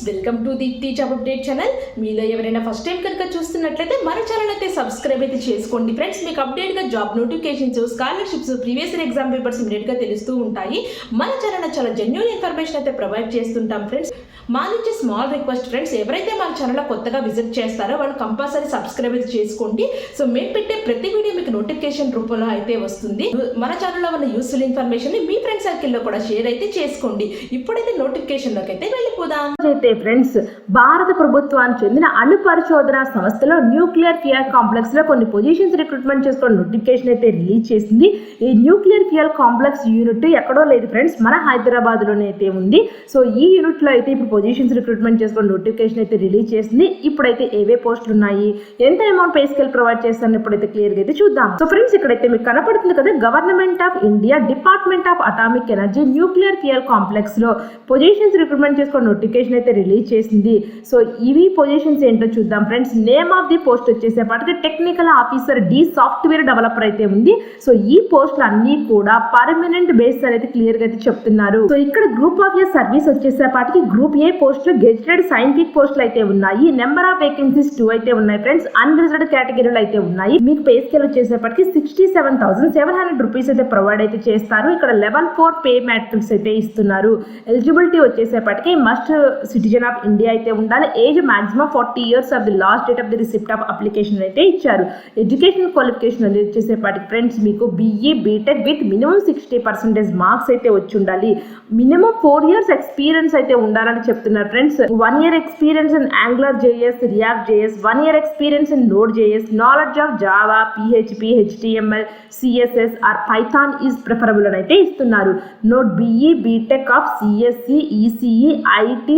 Welcome to Deepti job update channel. మీలో ఎవరైనా first time కనుక చూస్తున్నట్లయితే మన ఛానల్ అయితే సబ్స్క్రైబ్ అయితే చేసుకోండి ఫ్రెండ్స్. మీకు అప్డేట్గా job notifications, scholarships, previous year exam papers ఇమీడియట్గా తెలుస్తూ ఉంటాయి. మన ఛానల్ చాలా జెన్యూన్ ఇన్ఫర్మేషన్ అయితే ప్రొవైడ్ చేస్తుంటాం ఫ్రెండ్స్. మా నుంచి స్మాల్ రిక్వెస్ట్ ఫ్రెండ్స్, ఎవరైతే మన ఛానల్లో కొత్తగా విజిట్ చేస్తారో వాళ్ళు కంపల్సరీ సబ్స్క్రైబ్ అయితే చేసుకోండి. సో మేము పెట్టే ప్రతి వీడియో మీకు నోటిఫికేషన్ రూపంలో అయితే వస్తుంది. మన ఛానల్లో ఉన్న యూస్ఫుల్ ఇన్ఫర్మేషన్ మీ ఫ్రెండ్ సర్కిల్లో కూడా షేర్ అయితే చేసుకోండి. ఇప్పుడైతే నోటిఫికేషన్లోకి అయితే వెళ్ళిపోదాం. అయితే ఫ్రెండ్స్, భారత ప్రభుత్వానికి చెందిన అణు పరిశోధన సంస్థలో న్యూక్లియర్ ఫ్యూయల్ కాంప్లెక్స్ లో కొన్ని పొజిషన్స్ రిక్రూట్మెంట్ చేసుకోవడం నోటిఫికేషన్ అయితే రిలీజ్ చేసింది. ఈ న్యూక్లియర్ ఫ్యూయల్ కాంప్లెక్స్ యూనిట్ ఎక్కడో లేదు ఫ్రెండ్స్, మన హైదరాబాద్ లోనే అయితే ఉంది. సో ఈ యూనిట్ లో అయితే ఇప్పుడు పొజిషన్స్ రిక్రూట్మెంట్ చేసుకోవడం నోటిఫికేషన్ అయితే రిలీజ్ చేసింది. ఇప్పుడైతే ఏవే పోస్టులు ఉన్నాయి, ఎంత అమౌంట్ పే స్కేల్ ప్రొవైడ్ చేస్తారని ఇప్పుడైతే క్లియర్ గా అయితే చూద్దాం. సో ఫ్రెండ్స్, ఇక్కడైతే మీకు కనపడుతుంది కదా, government of India department of atomic energy nuclear fuel complex లో పొజిషన్స్ రిక్రూట్మెంట్ చేసుకోవడం నోటిఫికేషన్ అయితే రిలీజ్ చేసింది. సో ఇవి పొజిషన్స్ ఏంటో చూద్దాం friends. Name of the post వచ్చేసేపటికి technical officer D software developer అయితే ఉంది. సో ఈ పోస్టులు అన్ని కూడా పర్మనెంట్ బేస్ అనేది క్లియర్ గా అయితే చెప్తున్నారు. సో ఇక్కడ గ్రూప్ ఆఫ్ ఇయర్ సర్వీస్ వచ్చేసేపటికి గ్రూప్ ఏ పోస్టులు గెజిటెడ్ సైంటిఫిక్ పోస్టులు అయితే ఉన్నాయి. నెంబర్ ఆఫ్ వేకెన్సీస్ 2 అయితే ఉన్నాయి ఫ్రెండ్స్. అన్రిజర్వ్డ్ కేటగిరీలు అయితే ఉన్నాయి. మీకు పే స్కేల్ వచ్చేసేపటికి 67,700 రూపీస్ అయితే ప్రొవైడ్ అయితే చేస్తారు. ఇక్కడ లెవెల్ 4 పే మ్యాట్రిక్స్ అయితే ఇస్తున్నారు. ఎలిజిబిలిటీ వచ్చేసేపటికి మస్ట్ సిటిజన్ ఆఫ్ ఇండియా అయితే ఉండాలి. Age maximum 40 years of the last date of the receipt of application అయితే ఇచ్చారు. ఎడ్యుకేషన్ క్వాలిఫికేషన్ అనేది వచ్చేసేపటికి ఫ్రెండ్స్ మీకు BE BTech with minimum 60% marks అయితే వచ్చి ఉండాలి. మినిమం 4 ఇయర్స్ ఎక్స్పీరియన్స్ అయితే ఉండాలని చెప్తున్నారు friends. 1 year experience in Angular JS, React JS, 1 year experience in Node JS, knowledge of Java, PHP, HTML, CSS or Python is preferable అని అయితే ఇస్తున్నారు. Note BE BTech of CSE, ECE, IT,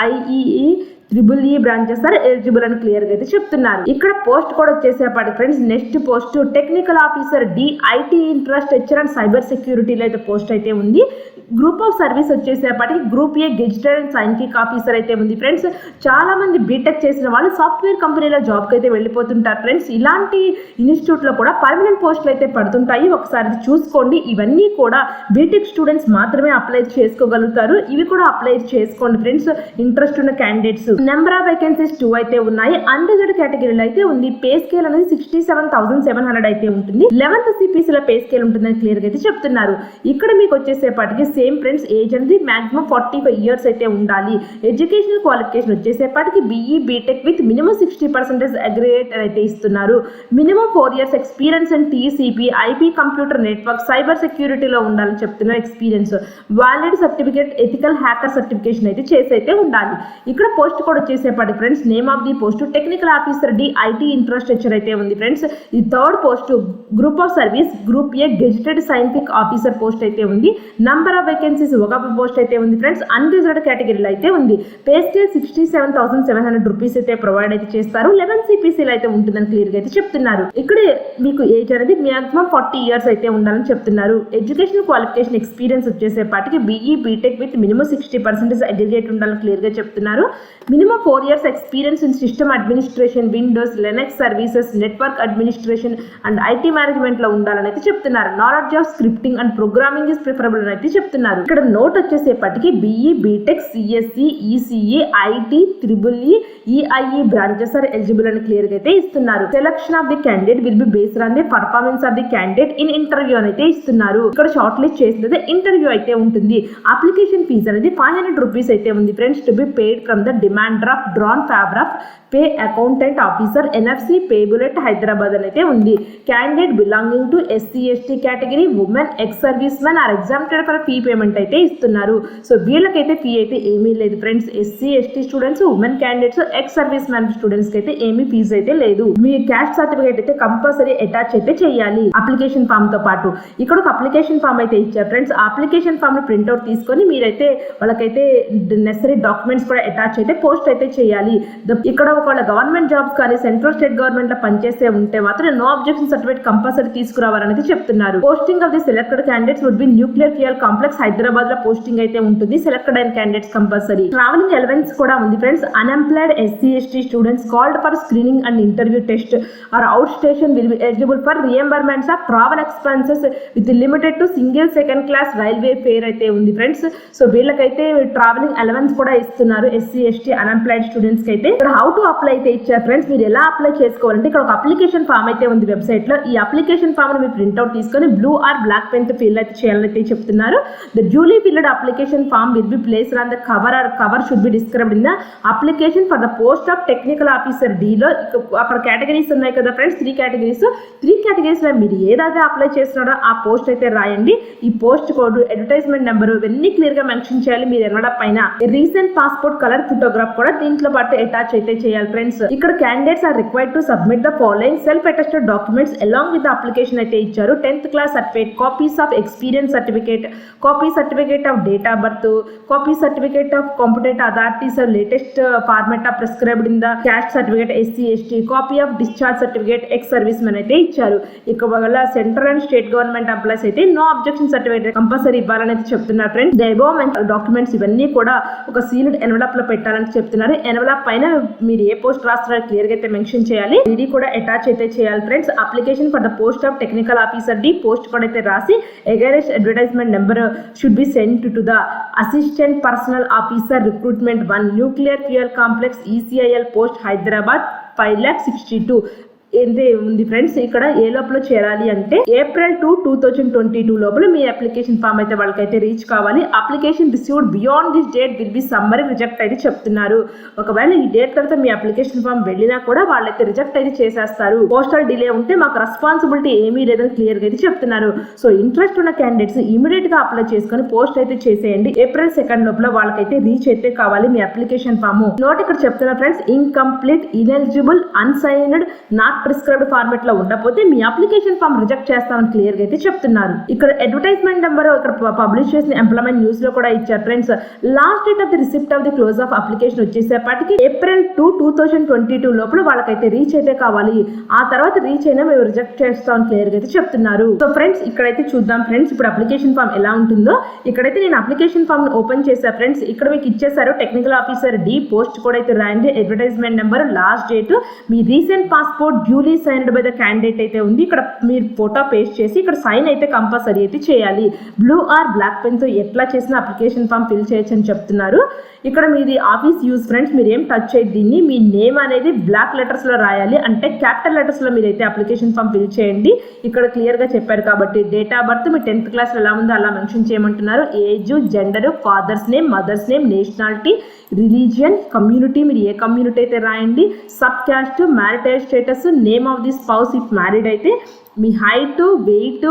IEE, EEE branches are eligible అని clear గా అయితే చెప్తున్నారు. ఇక్కడ post కూడా వచ్చేసేపటికి friends, next post technical officer D IT infrastructure and cyber సెక్యూరిటీలో అయితే పోస్ట్ అయితే ఉంది. గ్రూప్ ఆఫ్ సర్వీస్ వచ్చేసేపటికి group A gazetted and scientific officer అయితే ఉంది ఫ్రెండ్స్. చాలా మంది బీటెక్ చేసిన వాళ్ళు సాఫ్ట్వేర్ కంపెనీలో జాబ్కి అయితే వెళ్ళిపోతుంటారు ఫ్రెండ్స్. ఇలాంటి ఇన్స్టిట్యూట్ లో కూడా పర్మనెంట్ పోస్టులు అయితే పడుతుంటాయి. ఒకసారి చూసుకోండి. ఇవన్నీ కూడా బీటెక్ స్టూడెంట్స్ మాత్రమే అప్లై చేసుకోగలుగుతారు. ఇవి కూడా అప్లై చేసుకోండి ఫ్రెండ్స్, ఇంట్రెస్ట్ ఉన్న క్యాండిడేట్స్. నెంబర్ ఆఫ్ వేకెన్సీస్ 2 అయితే ఉన్నాయి. అన్రిజర్వ్డ్ కేటగిరీలో అయితే ఉంది. పే స్కేల్ అనేది 67,700 అయితే ఉంటుంది. 11th CPC లో పే స్కేల్ ఉంటుందని క్లియర్ గా అయితే చెప్తున్నారు. ఇక్కడ మీకు వచ్చేసేపటికి సేమ్ ఫ్రెండ్స్, ఏజ్ అనేది మాక్సిమం 45 ఇయర్స్ అయితే ఉండాలి. ఎడ్యుకేషనల్ క్వాలిఫికేషన్ వచ్చేసేపటికి BE BTech with minimum 60% aggregate అయితే ఇస్తున్నారు. Minimum 4 years experience in TCP, IP computer network, cyber సెక్యూరిటీలో ఉండాలని చెప్తున్నారు. Experience, valid certificate, ethical hacker certification అయితే చేసి అయితే ఉండాలి. ఇక్కడ పోస్ట్ కూడా వచ్చేసేపటికి friends, name of the post technical officer D IT infrastructure అయితే ఉంది ఫ్రెండ్స్. ఈ third post group of service group A gazetted scientific officer post అయితే ఉంది. నంబర్ ఆఫ్ వేకెన్సీస్ ఒక పోస్ట్ అయితే ఉంది ఫ్రెండ్స్. అన్రిజర్వ్డ్ కేటగిరీలో అయితే ఉంది. పే స్కేల్ 67,700 రూపీస్ అయితే ప్రొవైడ్ అయితే చేస్తారు. 11 CPCలో అయితే ఉంటుందని క్లియర్ గా అయితే చెప్తున్నారు. ఇక్కడ మీకు ఏజ్ అనేది మాక్సిమం 40 ఇయర్స్ అయితే ఉండాలని చెప్తున్నారు. ఎడ్యుకేషన్ క్వాలిఫికేషన్ ఎక్స్పీరియన్స్ వచ్చేసేపటికి BE BTech with minimum 60% aggregate ఉండాలని క్లియర్ గా చెప్తున్నారు. Minimum 4 years experience in system administration, Windows, Linux services, network administration and IT management లో ఉండాలని అయితే చెప్తున్నారు. Knowledge of scripting and programming is preferable అని అయితే చెప్తున్నారు. ఇక్కడ నోట్ వచ్చేసేపటికి BE BTech, CSE, ECE, IT, EEE, EIE branches are eligible అని క్లియర్ గా అయితే ఇస్తున్నారు. Selection of the candidate will be based on the performance of the candidate in interview అని అయితే ఇస్తున్నారు. ఇక్కడ షార్ట్ లిస్ట్ చేసినది ఇంటర్వ్యూ అయితే ఉంటుంది. అప్లికేషన్ ఫీజు అనేది 500 రూపీస్ అయితే ఉంది friends, to be paid from the demand draft drawn ఫాబ్రాఫ్ pay accountant officer NFC payable at Hyderabad అని అయితే ఉంది. Candidate belonging to SC ST category, women, ex service men are exempted for fee payment అయితే ఇస్తున్నారు. So వీళ్ళకైతే fee అయితే ఏమీ లేదు friends. SC ST students, women candidates, ex service men students కి అయితే ఏమీ ఫీజు అయితే లేదు. మీ క్యాస్ట్ సర్టిఫికేట్ అయితే కంపల్సరీ అటాచ్ అయితే చేయాలి అప్లికేషన్ ఫామ్ తో పాటు. ఇక్కడ ఒక అప్లికేషన్ ఫామ్ అయితే ఇచ్చారు ఫ్రెండ్స్. ఆ అప్లికేషన్ ఫామ్ ని ప్రింట్అవుట్ తీసుకొని మీరైతే వాళ్ళకైతే నెసరీ డాక్యుమెంట్స్ కూడా అటాచ్ అయితే పోస్ట్ అయితే చేయాలి. ఇక్కడ ఒకవేళ గవర్నమెంట్ జాబ్స్ కానీ సెంట్రల్ స్టేట్ గవర్నమెంట్ లో పనిచేసే ఉంటే మాత్రం నో అబ్జెక్షన్ సర్టిఫికేట్ కంపల్సరీ తీసుకురావాలని చెప్తున్నారు. Posting of the selected candidates would be nuclear fuel complex Hyderabad లో పోస్టింగ్ అయితే ఉంటుంది. సెలెక్టెడ్ అయిన క్యాండిడేట్స్ కంపల్సరీ. ట్రావెలింగ్ అలవెన్స్ కూడా ఉంది friends. Unemployed SC/ST students called for screening and interview test are out station will be eligible for reimbursements of travel expenses with limited to single second class railway fare అయితే ఉంది friends. So వీళ్ళకైతే travelling allowance కూడా ఇస్తున్నారు SC/ST unemployed students కి అయితే. ఇక్కడ how to apply అయితే ఇచ్చారు ఫ్రెండ్స్. మీరు ఎలా అప్లై చేసుకోవాలంటే ఇక్కడ ఒక అప్లికేషన్ ఫామ్ అయితే ఉంది వెబ్సైట్ లో. ఈ అప్లికేషన్ ఫామ్ ని మీరు ప్రింట్అవుట్ తీసుకొని బ్లూ ఆర్ బ్లాక్ పెన్ తో ఫిల్ అయితే చేయాలని చెప్తున్నారు. The duly filled application form will be placed on the cover or cover should be described in the application for the post of technical officer D లో అక్కడ categories ఉన్నాయి కదా friends, 3 categories. 3 categories లో మీరు ఏదైతే అప్లై చేస్తున్నారో ఆ post అయితే రాయండి. ఈ పోస్ట్ కోడ్, అడ్వర్టైజ్మెంట్ నెంబర్ ఇవన్నీ క్లియర్ గా మెన్షన్ చేయాలి. మీరు ఎన్నడా పైన రీసెంట్ పాస్పోర్ట్ కలర్ ఫోటోగ్రాఫ్ కూడా దీంట్లో పాటు అటాచ్ అయితే చేయాలి ఫ్రెండ్స్. ఇక్కడ candidates are required to submit the following self attested documents along with the application అయితే ఇచ్చారు. 10th class certificate, copies of experience certificate, copy certificate of date of birth, copy certificate of competent authorities latest format of prescribed in the caste certificate SC/ST, copy of discharge certificate ex service men అయితే ఇచ్చారు. ఇక వల్ల central and state government employees అయితే no objection certificate compulsory ఇవ్వాలని అయితే చెప్తున్నారు friends. The above documents ఇవన్నీ కూడా ఒక సీల్డ్ ఎన్వలప్ లో పెట్టాలని చెప్తున్నారు. ఎన్వలప్ పైన మీరు ఏ పోస్ట్ రాస్తున్నారో క్లియర్ గా అయితే మెన్షన్ చేయాలి. ఇది కూడా అటాచ్ అయితే చేయాలి friends. Application for the post of technical officer D post కూడా అయితే రాసి against advertisement number should be sent to the assistant personnel officer recruitment 1 nuclear fuel complex ECIL post Hyderabad 5,62,000 ఏంటి ఉంది ఫ్రెండ్స్. ఇక్కడ ఏ లోపల చేరాలి అంటే April 2, 2022 లోపల మీ అప్లికేషన్ ఫామ్ అయితే వాళ్ళకైతే రీచ్ కావాలి. Application received beyond this date will be summary reject అయితే చెప్తున్నారు. ఒకవేళ ఈ డేట్ తర్వాత మీ అప్లికేషన్ ఫామ్ వెళ్ళినా కూడా వాళ్ళైతే రిజెక్ట్ అయితే చేసేస్తారు. పోస్టల్ డిలే ఉంటే మాకు రెస్పాన్సిబిలిటీ ఏమీ లేదని క్లియర్ గా అయితే చెప్తున్నారు. సో ఇంట్రెస్ట్ ఉన్న క్యాండిడేట్స్ ఇమీడియట్ గా అప్లై చేసుకొని పోస్ట్ అయితే చేసేయండి. April 2 లోపల వాళ్ళకైతే రీచ్ అయితే కావాలి మీ అప్లికేషన్ ఫామ్. నోట్ ఇక్కడ చెప్తున్నారు friends, incomplete, ineligible, unsigned, not prescribed format లో ఉండకపోతే మీ అప్లికేషన్ ఫామ్ రిజెక్ట్ చేస్తామని క్లియర్ గా అయితే చెప్తున్నారు. ఇక్కడ అడ్వర్టైజ్మెంట్ నెంబర్ ఇక్కడ పబ్లిష్ చేసిన ఎంప్లాయ్మెంట్ న్యూస్ లో కూడా ఇచ్చారు friends. Last date of the receipt of the close of application వచ్చేసేపటికి April 2, 2022 లోపల వాళ్ళకైతే రీచ్ అయితే కావాలి. ఆ తర్వాత రీచ్ అయినా మేము రిజెక్ట్ చేస్తామని క్లియర్ గా అయితే చెప్తున్నారు. సో ఫ్రెండ్స్ ఇక్కడైతే చూద్దాం ఫ్రెండ్స్ ఇప్పుడు అప్లికేషన్ ఫామ్ ఎలా ఉంటుందో. ఇక్కడైతే నేను అప్లికేషన్ ఫామ్ ఓపెన్ చేశా ఫ్రెండ్స్. ఇక్కడ మీకు ఇచ్చేసారు టెక్నికల్ ఆఫీసర్ D పోస్ట్ కూడా అయితే రాయండి. Advertisement number, last date, me recent passport duly signed by the candidate అయితే ఉంది. ఇక్కడ మీరు ఫోటో పేస్ట్ చేసి ఇక్కడ సైన్ అయితే కంపల్సరీ అయితే చేయాలి. బ్లూ ఆర్ బ్లాక్ పెన్ తో ఎట్లా చేసిన అప్లికేషన్ ఫామ్ ఫిల్ చేయొచ్చు అని చెప్తున్నారు. ఇక్కడ మీది ఆఫీస్ యూజ్ ఫ్రెండ్స్, మీరు ఏం టచ్ చేయదు దీన్ని. మీ నేమ్ అనేది బ్లాక్ లెటర్స్ లో రాయాలి, అంటే క్యాపిటల్ లెటర్స్ లో మీరైతే అప్లికేషన్ ఫామ్ ఫిల్ చేయండి. ఇక్కడ క్లియర్ గా చెప్పారు కాబట్టి డేట్ ఆఫ్ బర్త్ మీ 10th క్లాస్ ఎలా ఉందో అలా మెన్షన్ చేయమంటున్నారు. Age, gender, father's name, mother's name, nationality, religion, community మీరు ఏ కమ్యూనిటీ అయితే రాయండి. Sub caste, marital status, name of the spouse if married అయితే, మీ height, weight,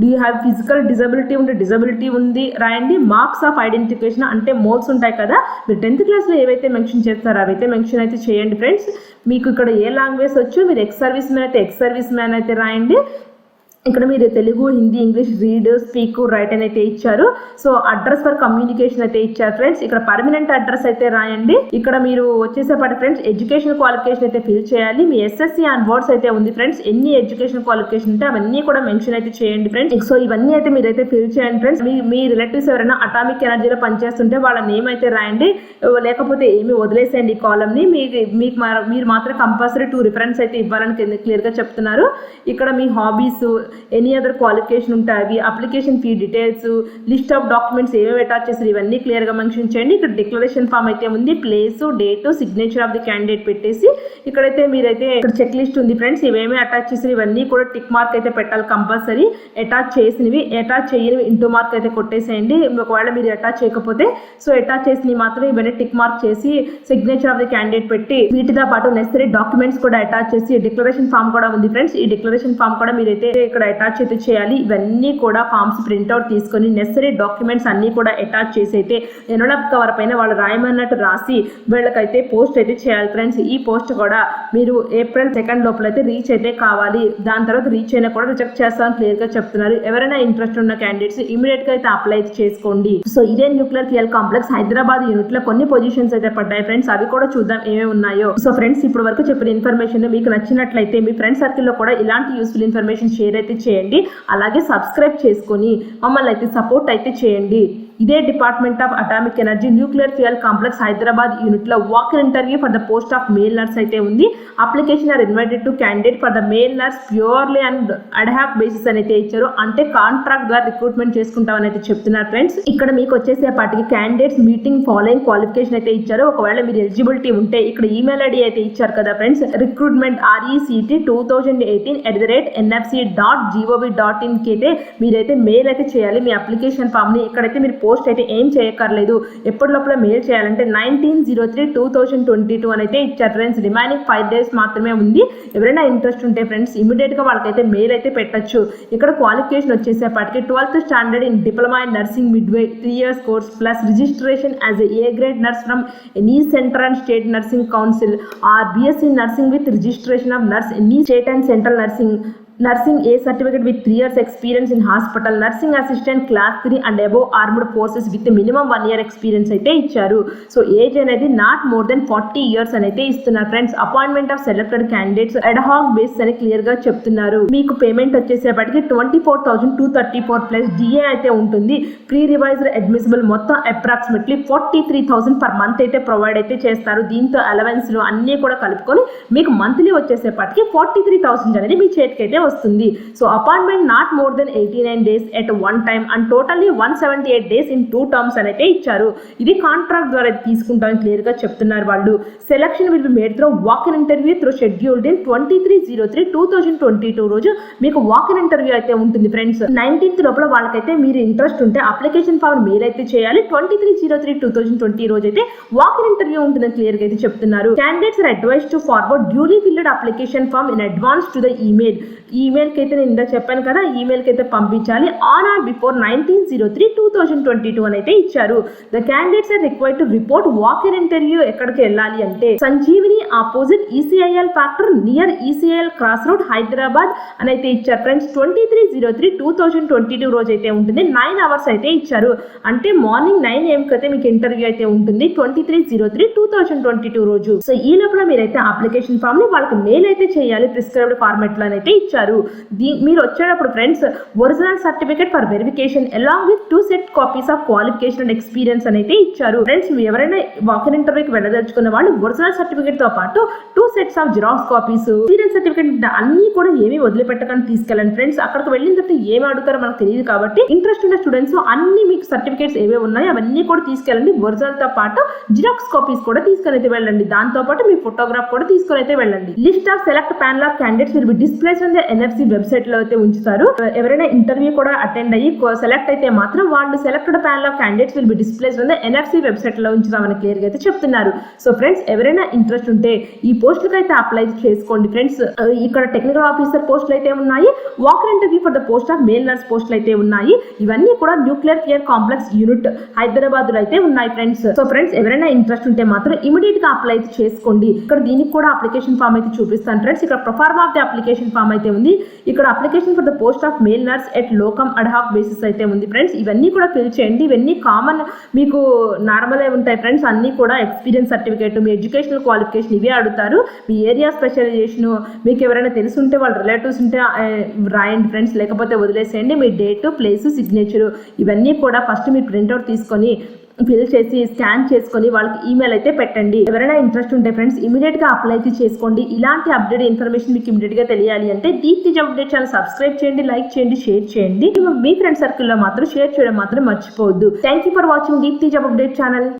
do you have physical disability ఉంటే డిజబిలిటీ ఉంది రాయండి. మార్క్స్ ఆఫ్ ఐడెంటిఫికేషన్ అంటే మోల్స్ ఉంటాయి కదా, మీరు 10th క్లాస్లో ఏవైతే మెన్షన్ చేస్తారో అవైతే మెన్షన్ అయితే చేయండి ఫ్రెండ్స్. మీకు ఇక్కడ ఏ లాంగ్వేజ్ వచ్చు, మీరు ఎక్స్ సర్వీస్ మ్యాన్ అయితే ఎక్స్ సర్వీస్ మ్యాన్ అయితే రాయండి. ఇక్కడ మీరు Telugu, Hindi, English read, speak, right అని అయితే ఇచ్చారు. సో అడ్రస్ ఫర్ కమ్యూనికేషన్ అయితే ఇచ్చారు ఫ్రెండ్స్. ఇక్కడ పర్మనెంట్ అడ్రస్ అయితే రాయండి. ఇక్కడ మీరు వచ్చేసేపాటి ఫ్రెండ్స్ ఎడ్యుకేషన్ క్వాలిఫికేషన్ అయితే ఫిల్ చేయాలి. మీ SSC అండ్ వర్డ్స్ అయితే ఉంది ఫ్రెండ్స్. ఎన్ని ఎడ్యుకేషన్ క్వాలిఫికేషన్ ఉంటే అవన్నీ కూడా మెన్షన్ అయితే చేయండి ఫ్రెండ్స్. సో ఇవన్నీ అయితే మీరైతే ఫిల్ చేయండి ఫ్రెండ్స్. మీ రిలేటివ్స్ ఎవరైనా అటామిక్ ఎనర్జీలో పనిచేస్తుంటే వాళ్ళ నేమ్ అయితే రాయండి, లేకపోతే ఏమి వదిలేసేయండి ఈ కాలమ్ని. మీరు మాత్రం కంపల్సరీ 2 రిఫరెన్స్ అయితే ఇవ్వాలని క్లియర్గా చెప్తున్నారు. ఇక్కడ మీ హాబీస్, ఎనీ అదర్ క్వాలిఫికేషన్ ఉంటాయి, application fee details, list of documents ఏమేమి అటాచ్ చేస్తారు ఇవన్నీ క్లియర్గా మెన్షన్ చేయండి. ఇక్కడ డిక్లరేషన్ ఫామ్ అయితే ఉంది, place, date, signature of the candidate పెట్టేసి ఇక్కడైతే మీరైతే ఇక్కడ చెక్ లిస్ట్ ఉంది ఫ్రెండ్స్. ఇవేమీ అటాచ్ చేసి ఇవన్నీ కూడా టిక్ మార్క్ అయితే పెట్టాలి కంపల్సరీ. అటాచ్ చేసినవి, అటాచ్ చేయనివి ఇంటూ మార్క్ అయితే కొట్టేసేయండి. ఒకవేళ మీరు అటాచ్ చేయకపోతే సో అటాచ్ చేసినవి మాత్రం ఇవన్నీ టిక్ మార్క్ చేసి సిగ్నేచర్ ఆఫ్ ది క్యాండిడేట్ పెట్టి వీటితో పాటు నెసరీ డాక్యుమెంట్స్ కూడా అటాచ్ చేసి డిక్లరేషన్ ఫామ్ కూడా ఉంది ఫ్రెండ్స్. ఈ డిక్లరేషన్ ఫామ్ కూడా మీరైతే ఇక్కడ ఇక్కడ అటాచ్ అయితే చేయాలి. ఇవన్నీ కూడా ఫామ్స్ ప్రింట్అవుట్ తీసుకొని నెసరీ డాక్యుమెంట్స్ అన్నీ కూడా అటాచ్ చేసి అయితే ఎన్వలప్ కవర్ పైన వాళ్ళు రాయమన్నట్టు రాసి వీళ్ళకైతే పోస్ట్ అయితే చేయాలి ఫ్రెండ్స్. ఈ పోస్ట్ కూడా మీరు April 2 లోపల అయితే రీచ్ అయితే కావాలి. దాని తర్వాత రీచ్ అయినా కూడా రిజెక్ట్ చేస్తామని క్లియర్ గా చెప్తున్నారు. ఎవరైనా ఇంట్రెస్ట్ ఉన్న క్యాండిడేట్స్ ఇమీడియట్ గా అయితే అప్లై చేసుకోండి. సో ఇదే nuclear fuel complex Hyderabad unit లో కొన్ని పొజిషన్స్ అయితే పడ్డాయి ఫ్రెండ్స్. అవి కూడా చూద్దాం ఏమేమి ఉన్నాయో. సో ఫ్రెండ్స్ ఇప్పుడు వరకు చెప్పిన ఇన్ఫర్మేషన్ మీకు నచ్చినట్లయితే మీ ఫ్రెండ్ సర్కిల్ లో కూడా ఇలాంటి యూస్ఫుల్ ఇన్ఫర్మేషన్ షేర్ అయితే చేయండి. అలాగే సబ్స్క్రైబ్ చేసుకొని మమ్మల్ని అయితే సపోర్ట్ అయితే చేయండి. ఇదే department of atomic energy nuclear fuel complex Hyderabad unit లో walk interview for the post of male nurse అయితే ఉంది. Application are invited to candidate for the male nurse purely and ad hoc basis అని అయితే ఇచ్చారు. అంటే కాంట్రాక్ట్ ద్వారా రిక్రూట్మెంట్ చేసుకుంటామని అయితే చెప్తున్నారు ఫ్రెండ్స్. ఇక్కడ మీకు వచ్చేసేపాటికి క్యాండిడేట్స్ మీటింగ్ ఫాలోయింగ్ క్వాలిఫికేషన్ అయితే ఇచ్చారు. ఒకవేళ మీరు ఎలిజిబిలిటీ ఉంటే ఇక్కడ ఈమెయిల్ ఐడి అయితే ఇచ్చారు కదా ఫ్రెండ్స్. రిక్రూట్మెంట్ RECT 2018@nfc.gov.in కి అయితే మీరైతే మెయిల్ అయితే చేయాలి మీ అప్లికేషన్ ఫామ్ ని. ఇక్కడైతే మీరు పోస్ట్ అయితే ఏం చేయక్కర్లేదు. ఎప్పటి లోపల మెయిల్ చేయాలంటే 19/03/2022 అని అయితే ఇచ్చారు ఫ్రెండ్స్. రిమైనింగ్ 5 days మాత్రమే ఉంది. ఎవరైనా ఇంట్రెస్ట్ ఉంటే ఫ్రెండ్స్ ఇమీడియట్ గా వాళ్ళకైతే మెయిల్ అయితే పెట్టచ్చు. ఇక్కడ క్వాలిఫికేషన్ వచ్చేసేపటికి 12th standard in diploma in nursing midway 3 years course plus registration as A grade nurse from any central and state nursing council or BSc nursing with registration of nurse any state and central nursing A certificate with 3 years experience in hospital, nursing assistant class 3 and above armed forces with minimum 1 year experience అయితే ఇచ్చారు. So age అనేది not more than 40 years అని అయితే ఇస్తున్నారు friends. Appointment of selected candidates ad hoc base అని clear గా చెప్తున్నారు. మీకు పేమెంట్ వచ్చేసేపటికి 24,234 ప్లస్ DA అయితే ఉంటుంది. ప్రీ రివైజ్డ్ అడ్మిసిబుల్ మొత్తం అప్రాక్సిమేట్లీ 43,000 పర్ మంత్ అయితే ప్రొవైడ్ అయితే చేస్తారు. దీంతో అలవెన్స్ లు అన్ని కూడా కలుపుకొని మీకు మంత్లీ వచ్చేసేపటికి 43,000 అనేది మీ చేతికి అయితే వస్తుంది. So appointment not more than 89 days at one time and totally 178 days in 2 terms అని అయితే ఇచ్చారు. ఇది కాంట్రాక్ట్ ద్వారా తీసుకుంటామని క్లియర్ గా చెప్తున్నారు వాళ్ళు. Selection will be made through walk in interview through scheduled in 23/03/2022 రోజు మీకు వాక్ ఇన్ ఇంటర్వ్యూ అయితే ఉంటుంది ఫ్రెండ్స్. 19th లోపల వాళ్ళకైతే మీరు ఇంట్రెస్ట్ ఉంటే అప్లికేషన్ ఫామ్ మెయిల్ అయితే చేయాలి. 23/03/2020 రోజు అయితే వాక్ ఇన్ ఇంటర్వ్యూ ఉంటుందని క్లియర్ గా అయితే చెప్తున్నారు. Candidates are advised to forward duly filled application form in advance to the email. Email కి అయితే నేను ఇందా చెప్పాను కదా, ఈమెయిల్ కి అయితే పంపించాలి. ఆన్ ఆర్ బిఫోర్ 19/03/2022 అని అయితే ఇచ్చారు. The candidates are required to report walk in interview ఎక్కడికి వెళ్ళాలి అంటే Sanjeevini opposite ECIL factor near ECIL cross road Hyderabad అని అయితే ఇచ్చారు ఫ్రెండ్స్. 23/03/2022 రోజు అయితే ఉంటుంది. 9 hours అయితే ఇచ్చారు. అంటే మార్నింగ్ 9 AM కి అయితే మీకు ఇంటర్వ్యూ అయితే ఉంటుంది 23/03/2022 రోజు. సో ఈ లోపల మీరైతే అప్లికేషన్ ఫామ్ ని వాళ్ళకి మెయిల్ అయితే చేయాలి ప్రిస్క్రైబ్డ్ ఫార్మాట్ లో అయితే ఇచ్చారు. మీరు వచ్చేటప్పుడు friends original certificate for verification along with 2 set copies of qualification and experience అని అయితే ఇచ్చారు ఫ్రెండ్స్. ఎవరైనా వాక్ ఇన్ ఇంటర్వ్యూకి వెళ్ళదలుచుకున్న వాళ్ళు ఒరిజినల్ సర్టిఫికేట్ తో పాటు 2 sets of xerox copies, experience certificate అన్ని కూడా ఏమీ వదిలిపెట్టకుండా తీసుకెళ్ళండి ఫ్రెండ్స్. అక్కడికి వెళ్ళిన తర్వాత ఏమి అడుగుతారో మనకు తెలియదు కాబట్టి ఇంట్రెస్ట్ ఉన్న స్టూడెంట్స్ అన్ని మీకు సర్టిఫికేట్స్ ఏవే ఉన్నాయో అవన్నీ కూడా తీసుకెళ్ళండి. ఒరిజినల్ తో పాటు జిరాక్స్ కాపీస్ కూడా తీసుకొని అయితే వెళ్ళండి. దాంతో పాటు మీ ఫోటోగ్రాఫ్ కూడా తీసుకొని అయితే వెళ్ళండి. List of select panel of candidates will be displays on the NFC website లో అయితే ఉంచుతారు. ఎవరైనా ఇంటర్వ్యూ కూడా అటెండ్ అయ్యి సెలెక్ట్ అయితే మాత్రం వాళ్ళు selected panel of candidates will be displays on the NFC website లో ఉంచుతామని క్లియర్ గా అయితే చెప్తున్నారు. సో ఫ్రెండ్స్ ఎవరైనా ఇంట్రెస్ట్ ఉంటే ఈ పోస్టులకు అయితే అప్లై చేసుకోండి ఫ్రెండ్స్. ఇక్కడ టెక్నికల్ ఆఫీసర్ పోస్టులు అయితే ఉన్నాయి. Walk in interview for the post of male nurse పోస్టులు అయితే ఉన్నాయి. ఇవన్నీ కూడా nuclear fuel complex unit Hyderabad లో అయితే ఉన్నాయి ఫ్రెండ్స్. సో ఫ్రెండ్స్ ఎవరైనా ఇంట్రెస్ట్ ఉంటే మాత్రం ఇమీడియట్ గా అప్లై అయితే చేసుకోండి. ఇక్కడ దీనికి కూడా అప్లికేషన్ ఫామ్ అయితే చూపిస్తాను ఫ్రెండ్స్. ఇక్కడ proforma of the application form అయితే ఉంది. ఇక్కడ application for the post of male nurse at locum ad hoc basis అయితే ఉంది ఫ్రెండ్స్. ఇవన్నీ కూడా ఫిల్ చేయండి. ఇవన్నీ కామన్ మీకు నార్మల్ ఉంటాయి ఫ్రెండ్స్. అన్ని కూడా ఎక్స్పీరియన్స్ సర్టిఫికేట్, మీ ఎడ్యుకేషనల్ క్వాలిఫికేషన్ ఇవే అడుగుతారు. మీ ఏరియా స్పెషలైజేషన్, మీకు ఎవరైనా తెలుసుంటే వాళ్ళ రిలేటివ్స్ ఉంటే రాయండి ఫ్రెండ్స్, లేకపోతే వదిలేసేయండి. మీ డేట్, ప్లేస్, సిగ్నేచర్ ఇవన్నీ కూడా ఫస్ట్ మీరు ప్రింట్అవుట్ తీసుకొని ఫిల్ చేసి స్కాన్ చేసుకొని వాళ్ళకి ఈమెయిల్ అయితే పెట్టండి. ఎవరైనా ఇంట్రెస్ట్ ఉంటే ఫ్రెండ్స్ ఇమీడియట్ గా అప్లై చేసుకోండి. ఇలాంటి అప్డేట్ ఇన్ఫర్మేషన్ మీకు ఇమీడియట్ గా తెలియాలి అంటే Deepthi job update channel subscribe చేయండి, లైక్ చేయండి, షేర్ చేయండి. మీ ఫ్రెండ్ సర్కిల్ లో మాత్రం షేర్ చేయడం మాత్రం మర్చిపోవద్దు. Thank you for watching Deepthi job update channel.